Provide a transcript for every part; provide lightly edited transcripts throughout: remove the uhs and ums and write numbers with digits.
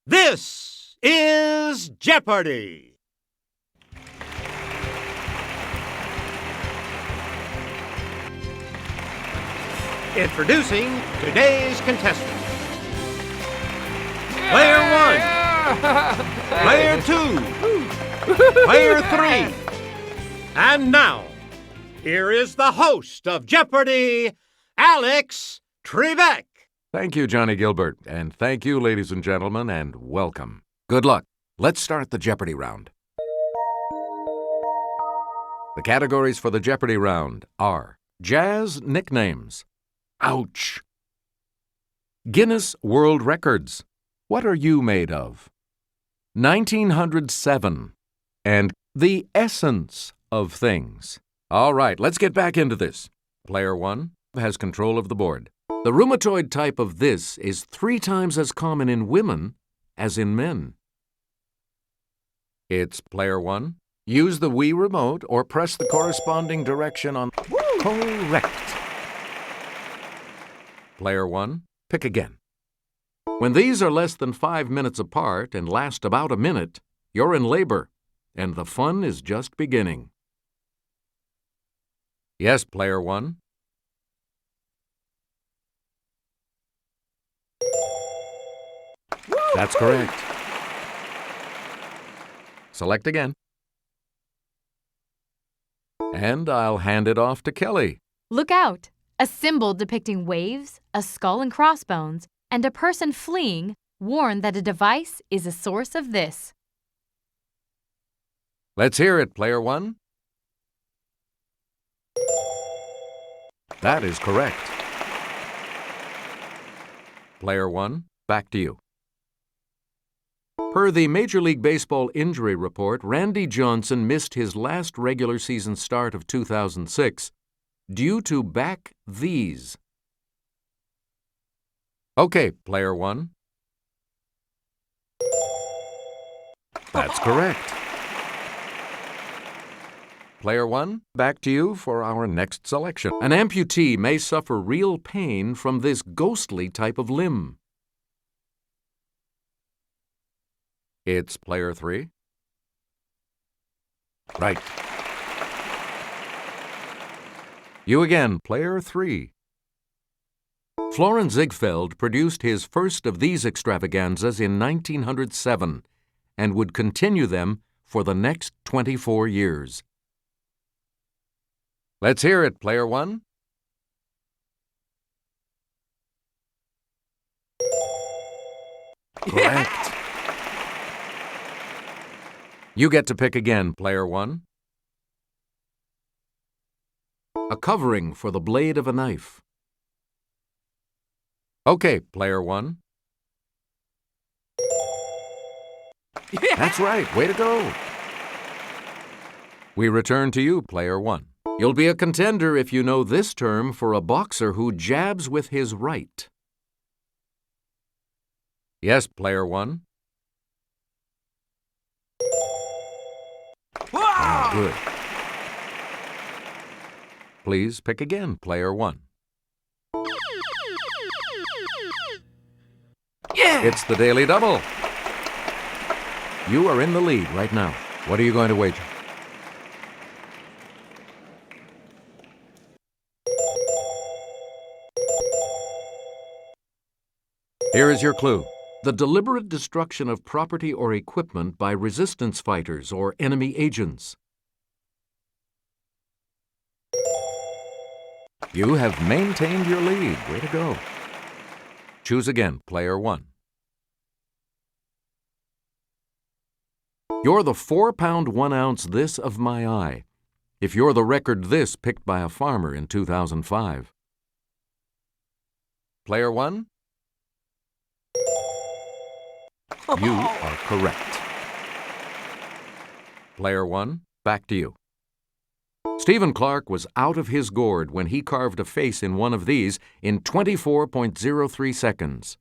This is Jeopardy! Introducing today's contestants. Player 1, Player 2, Player 3. And now, here is the host of Jeopardy, Alex Trebek. Thank you, Johnny Gilbert, and thank you, ladies and gentlemen, and welcome. Good luck. Let's start the Jeopardy round. The categories for the Jeopardy round are Jazz Nicknames. Ouch. Guinness World Records. What are you made of? 1907. And the essence of things. All right, let's get back into this. Player 1 has control of the board. The rheumatoid type of this is 3 times as common in women as in men. It's Player 1. Use the Wii remote or press the corresponding direction on... Correct. Player 1, pick again. When these are less than 5 minutes apart and last about a minute, you're in labor, and the fun is just beginning. Yes, Player 1. That's correct. Select again. And I'll hand it off to Kelly. Look out! A symbol depicting waves, a skull and crossbones, and a person fleeing warn that a device is a source of this. Let's hear it, Player 1. That is correct. Player 1, back to you. Per the Major League Baseball injury report, Randy Johnson missed his last regular season start of 2006 due to back these. Okay, Player 1. That's correct. Player 1, back to you for our next selection. An amputee may suffer real pain from this ghostly type of limb. It's Player 3. Right. You again, Player 3. Florin Ziegfeld produced his first of these extravaganzas in 1907 and would continue them for the next 24 years. Let's hear it, Player 1. Correct. You get to pick again, Player 1. A covering for the blade of a knife. Okay, Player 1. That's right. Way to go. We return to you, Player 1. You'll be a contender if you know this term for a boxer who jabs with his right. Yes, Player 1. Oh, good. Please pick again, Player 1. Yeah! It's the Daily Double. You are in the lead right now. What are you going to wager? Here is your clue. The deliberate destruction of property or equipment by resistance fighters or enemy agents. You have maintained your lead. Way to go. Choose again, Player 1. You're the 4-pound 1-ounce this of my eye, if you're the record this picked by a farmer in 2005. Player 1? You are correct. Player 1, back to you. Stephen Clark was out of his gourd when he carved a face in one of these in 24.03 seconds.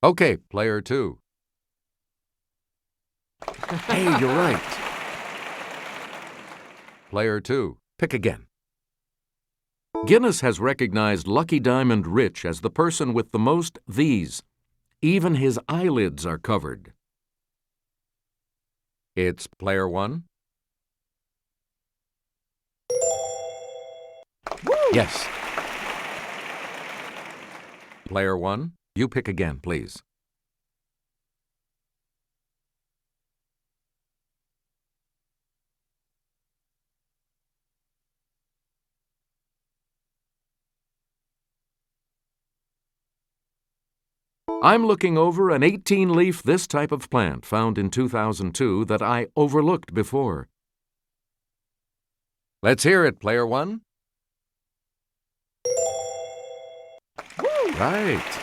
Okay, Player 2. Hey, you're right. Player 2, pick again. Guinness has recognized Lucky Diamond Rich as the person with the most these Even his eyelids are covered. It's player 1. Yes. Player 1, you pick again, please. I'm looking over an 18-leaf this type of plant found in 2002 that I overlooked before. Let's hear it, player 1. Right.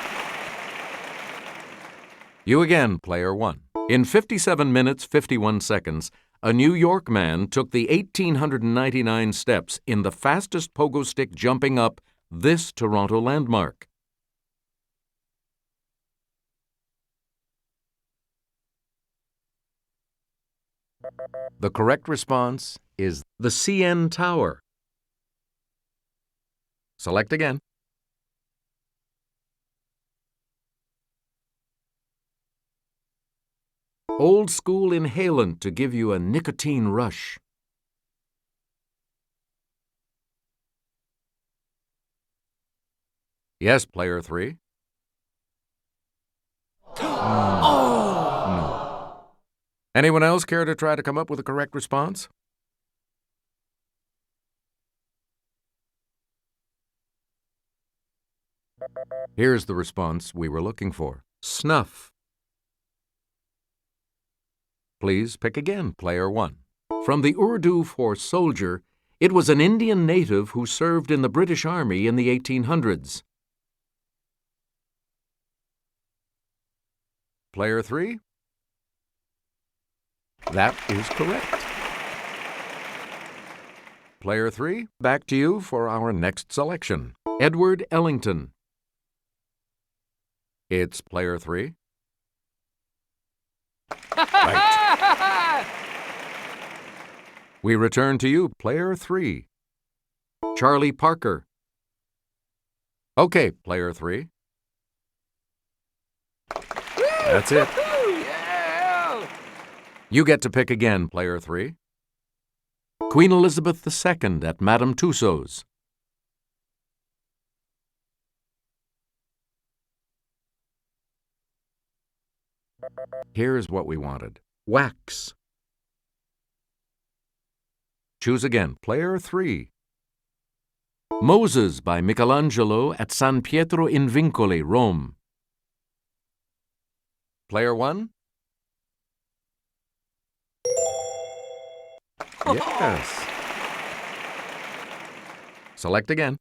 You again, player 1. In 57 minutes, 51 seconds, a New York man took the 1,899 steps in the fastest pogo stick jumping up this Toronto landmark. The correct response is the CN Tower. Select again. Old school inhalant to give you a nicotine rush. Yes, player 3. No. Anyone else care to try to come up with a correct response? Here's the response we were looking for. Snuff. Please pick again, player 1. From the Urdu for soldier, it was an Indian native who served in the British Army in the 1800s. Player 3? That is correct. Player 3, back to you for our next selection. Edward Ellington. It's player 3. Right. We return to you, player 3. Charlie Parker. Okay, player 3. That's it. You get to pick again, player 3. Queen Elizabeth II at Madame Tussauds. Here's what we wanted. Wax. Choose again, player 3. Moses by Michelangelo at San Pietro in Vincoli, Rome. Player 1? Yes. Select again.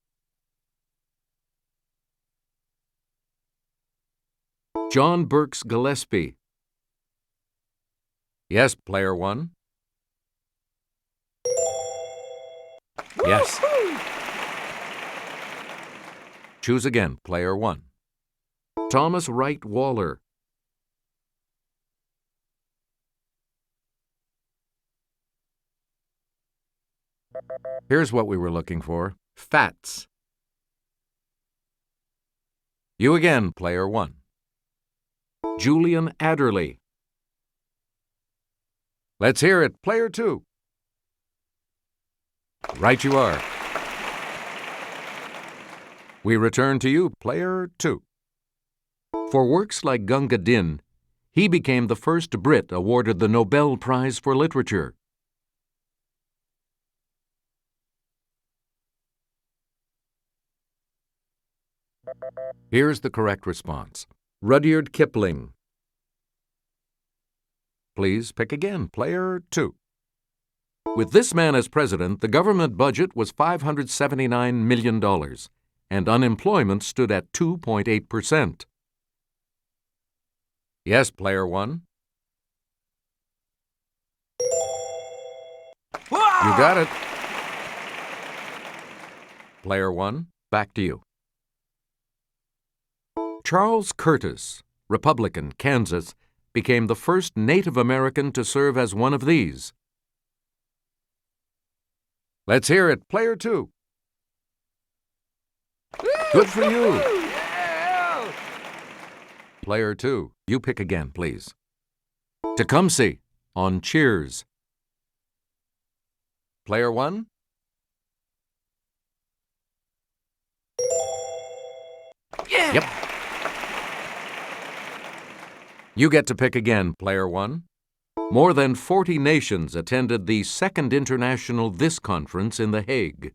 John Burks Gillespie. Yes, player 1. Yes. Choose again, player 1. Thomas Wright Waller. Here's what we were looking for. Fats. You again, player 1. Julian Adderley. Let's hear it, player 2. Right you are. We return to you, player 2. For works like Gunga Din, he became the first Brit awarded the Nobel Prize for Literature. Here's the correct response. Rudyard Kipling. Please pick again, player 2. With this man as president, the government budget was $579 million, and unemployment stood at 2.8%. Yes, player 1. You got it. Player 1, back to you. Charles Curtis, Republican, Kansas, became the first Native American to serve as one of these. Let's hear it, player 2. Good for you. Player 2, you pick again, please. Tecumseh on Cheers. Player 1? Yeah! Yep. You get to pick again, Player 1. More than 40 nations attended the Second International This Conference in The Hague.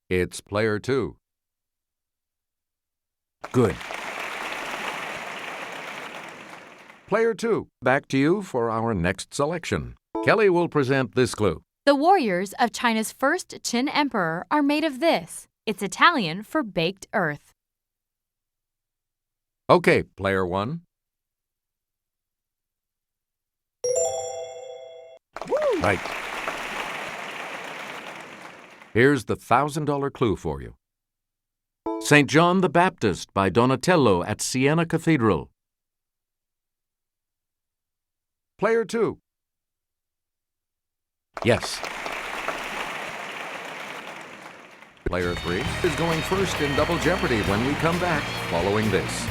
It's Player 2. Good. Player 2, back to you for our next selection. Kelly will present this clue. The warriors of China's first Qin emperor are made of this. It's Italian for baked earth. Okay, Player 1. Right. Here's the $1,000 clue for you. St. John the Baptist by Donatello at Siena Cathedral. Player 2. Yes. Player 3 is going first in Double Jeopardy when we come back following this.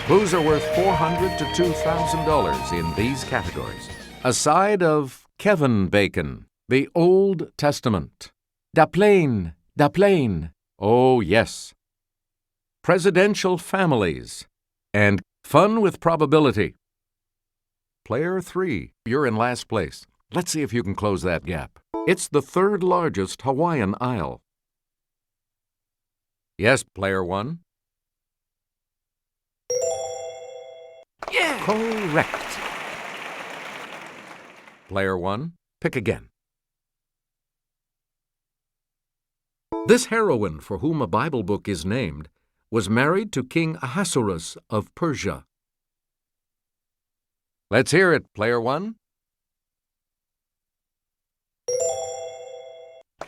Clues are worth $400 to $2,000 in these categories. A side of Kevin bacon, the Old Testament. Da plain, da plain. Oh, yes. Presidential families. And fun with probability. Player 3, you're in last place. Let's see if you can close that gap. It's the third largest Hawaiian isle. Yes, Player 1. Yeah! Correct. Player 1, pick again. This heroine, for whom a Bible book is named, was married to King Ahasuerus of Persia. Let's hear it, Player 1.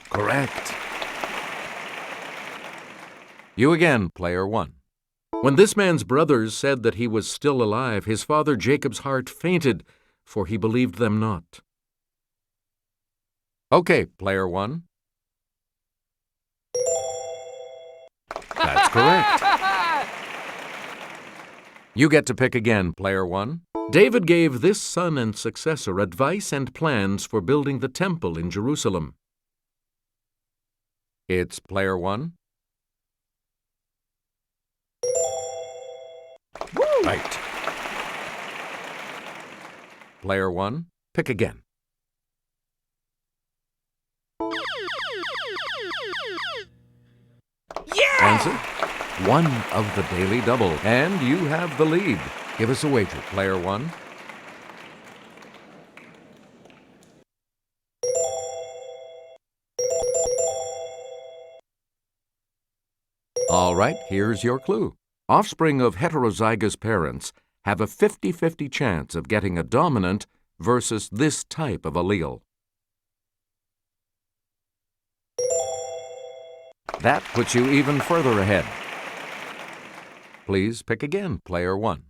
Correct. You again, Player 1. When this man's brothers said that he was still alive, his father Jacob's heart fainted, for he believed them not. Okay, Player 1. That's correct. You get to pick again, Player 1. David gave this son and successor advice and plans for building the temple in Jerusalem. It's Player 1. Right. Player 1, pick again. Yeah! Answer, one of the Daily Double, and you have the lead. Give us a wager, Player 1. All right, here's your clue. Offspring of heterozygous parents have a 50-50 chance of getting a dominant versus this type of allele. That puts you even further ahead. Please pick again, Player 1.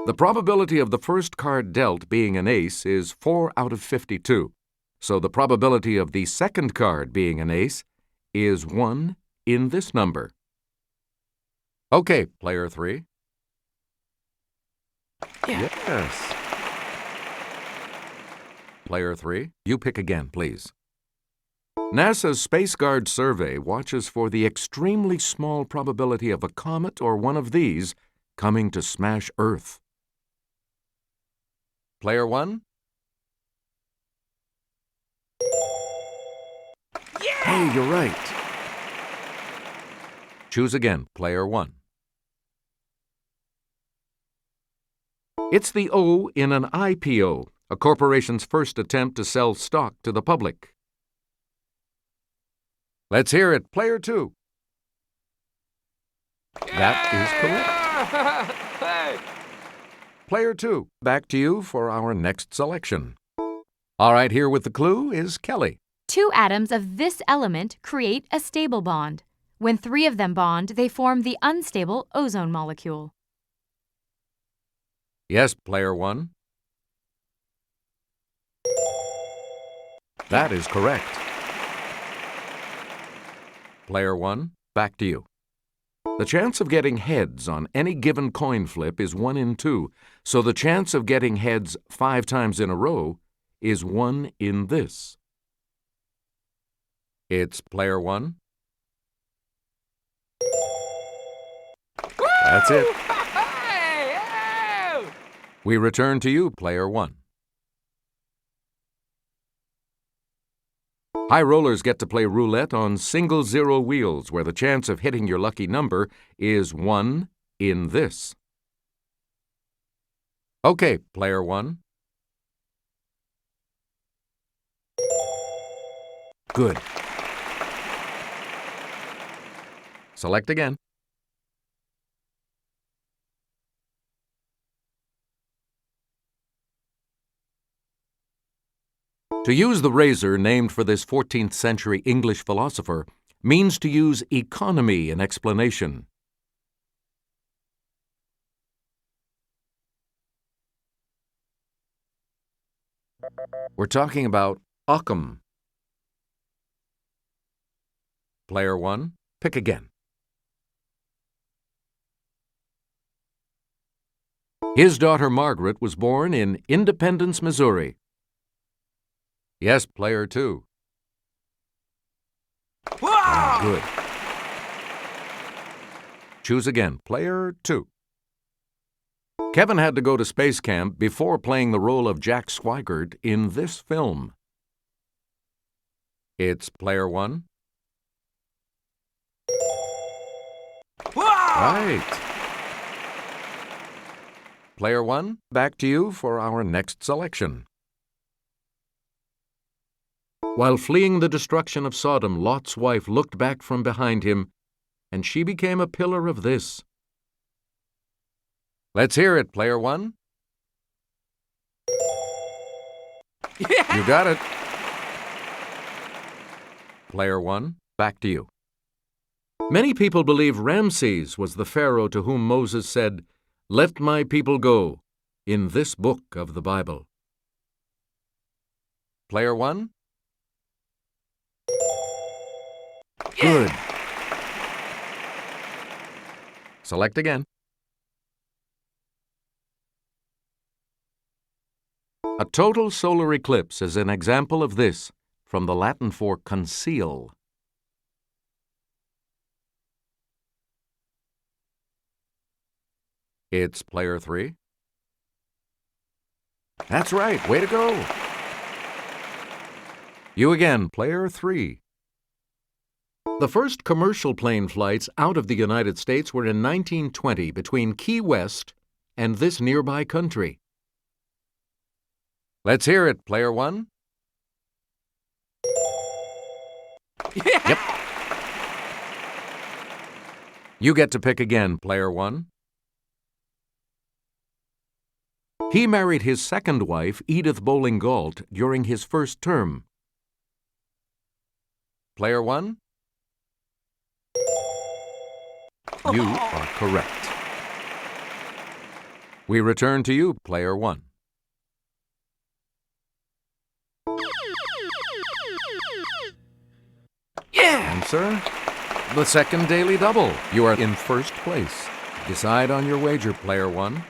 The probability of the first card dealt being an ace is 4 out of 52. So the probability of the second card being an ace is 1 in this number. Okay, Player 3. Yeah. Yes. Player 3, you pick again, please. NASA's Space Guard survey watches for the extremely small probability of a comet or one of these coming to smash Earth. Player 1? Yeah! Hey, you're right. Choose again, Player 1. It's the O in an IPO, a corporation's first attempt to sell stock to the public. Let's hear it, Player 2. That is correct. Player 2, back to you for our next selection. All right, here with the clue is Kelly. 2 atoms of this element create a stable bond. When 3 of them bond, they form the unstable ozone molecule. Yes, Player 1. That is correct. Player 1, back to you. The chance of getting heads on any given coin flip is 1 in 2, so the chance of getting heads 5 times in a row is 1 in this. It's player 1. That's it. We return to you, player 1. High rollers get to play roulette on single zero wheels, where the chance of hitting your lucky number is 1 in this. Okay, player 1. Good. Select again. To use the razor named for this 14th century English philosopher means to use economy in explanation. We're talking about Occam. Player 1, pick again. His daughter Margaret was born in Independence, Missouri. Yes, player 2. Wow! Good. Choose again, player 2. Kevin had to go to space camp before playing the role of Jack Swigert in this film. It's player 1. Wow! Right. Player 1, back to you for our next selection. While fleeing the destruction of Sodom, Lot's wife looked back from behind him, and she became a pillar of this. Let's hear it, player 1. Yeah! You got it. Player 1, back to you. Many people believe Ramses was the pharaoh to whom Moses said, "Let my people go," in this book of the Bible. Player 1. Good. Select again. A total solar eclipse is an example of this, from the Latin for conceal. It's player 3. That's right. Way to go. You again, player 3. The first commercial plane flights out of the United States were in 1920 between Key West and this nearby country. Let's hear it, player 1. Yeah! Yep. You get to pick again, player 1. He married his second wife, Edith Bowling Galt, during his first term. Player 1. You are correct. We return to you, player 1. Yeah! Answer: the second daily double. You are in first place. Decide on your wager, player 1.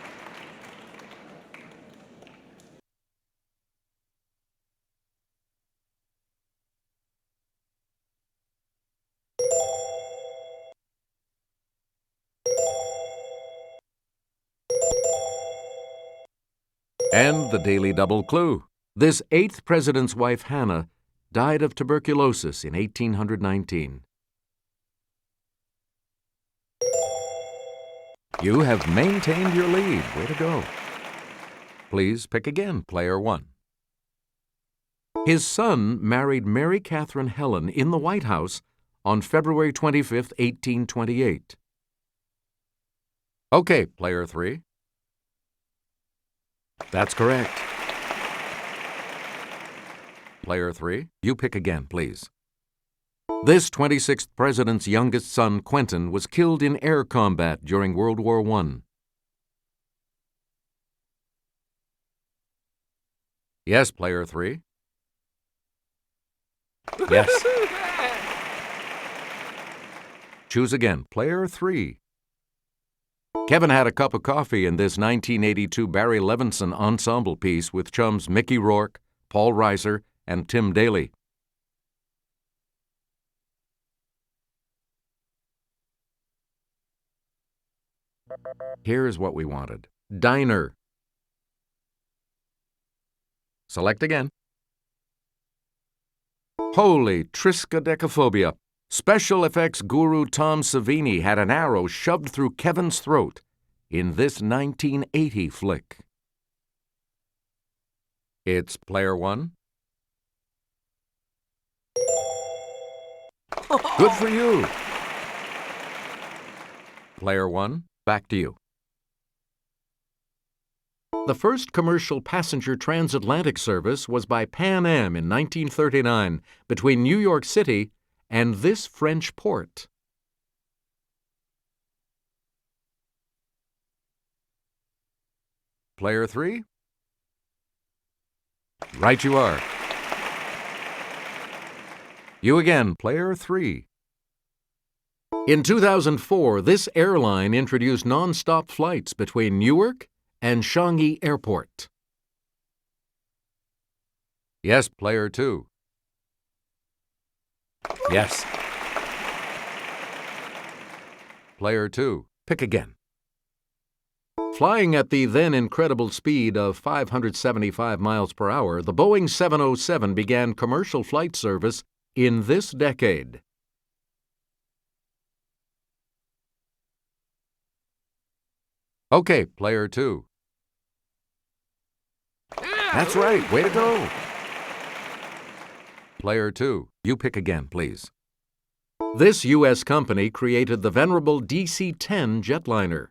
And the daily double clue. This 8th president's wife, Hannah, died of tuberculosis in 1819. You have maintained your lead. Way to go. Please pick again, player 1. His son married Mary Catherine Helen in the White House on February 25, 1828. Okay, player 3. That's correct. Player 3, you pick again, please. This 26th president's youngest son, Quentin, was killed in air combat during World War I. Yes, player 3. Yes. Choose again. Player 3. Kevin had a cup of coffee in this 1982 Barry Levinson ensemble piece with chums Mickey Rourke, Paul Reiser, and Tim Daly. Here's what we wanted. Diner. Select again. Holy triskaidekaphobia. Special effects guru Tom Savini had an arrow shoved through Kevin's throat in this 1980 flick. It's player 1. Good for you. Player 1, back to you. The first commercial passenger transatlantic service was by Pan Am in 1939 between New York City and this French port. Player 3? Right you are. You again, player 3. In 2004, this airline introduced non-stop flights between Newark and Changi Airport. Yes, player 2. Yes. Player 2, pick again. Flying at the then incredible speed of 575 miles per hour, the Boeing 707 began commercial flight service in this decade. Okay, player 2. That's right, way to go. Player 2, you pick again, please. This U.S. company created the venerable DC-10 jetliner.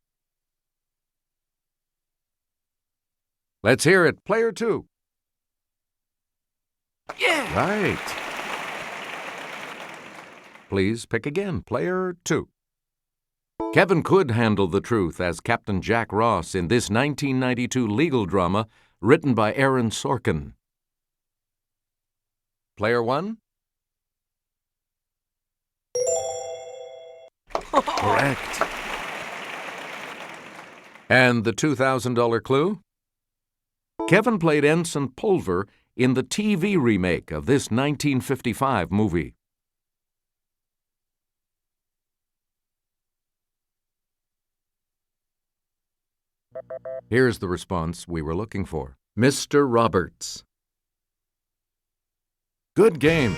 Let's hear it, player 2. Yeah! Right. Please pick again, player 2. Kevin could handle the truth as Captain Jack Ross in this 1992 legal drama written by Aaron Sorkin. Player 1? Correct. And the $2,000 clue? Kevin played Ensign Pulver in the TV remake of this 1955 movie. Here's the response we were looking for. Mr. Roberts. Good game.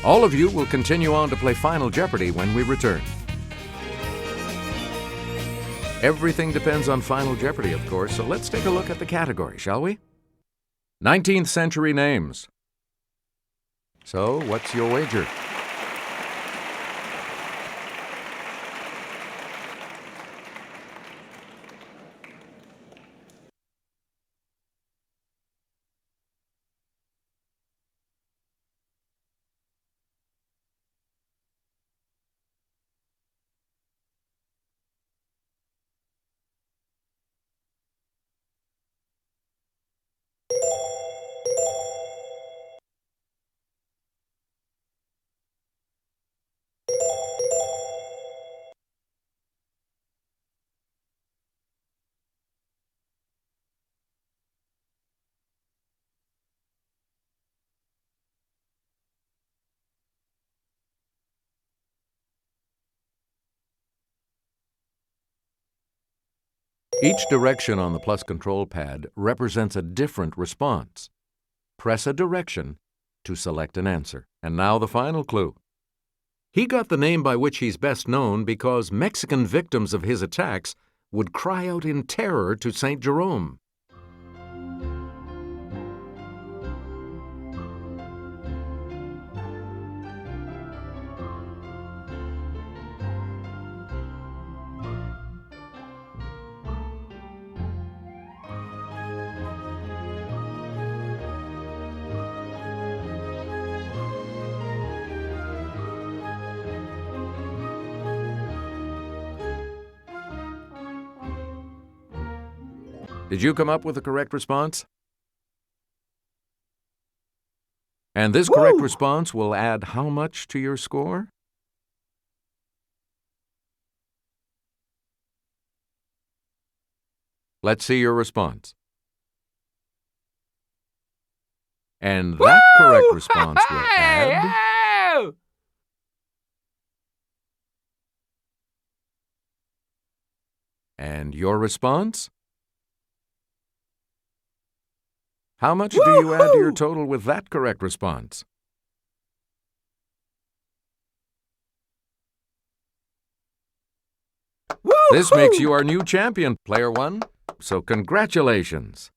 All of you will continue on to play Final Jeopardy when we return. Everything depends on Final Jeopardy, of course, so let's take a look at the category, shall we? 19th century names. So, what's your wager? Each direction on the plus control pad represents a different response. Press a direction to select an answer. And now the final clue. He got the name by which he's best known because Mexican victims of his attacks would cry out in terror to St. Jerome. Did you come up with the correct response? And this correct response will add how much to your score? Let's see your response. And that correct response will add... Oh! And your response? How much do you add to your total with that correct response? This makes you our new champion, Player 1, so congratulations.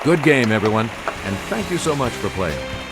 Good game, everyone, and thank you so much for playing.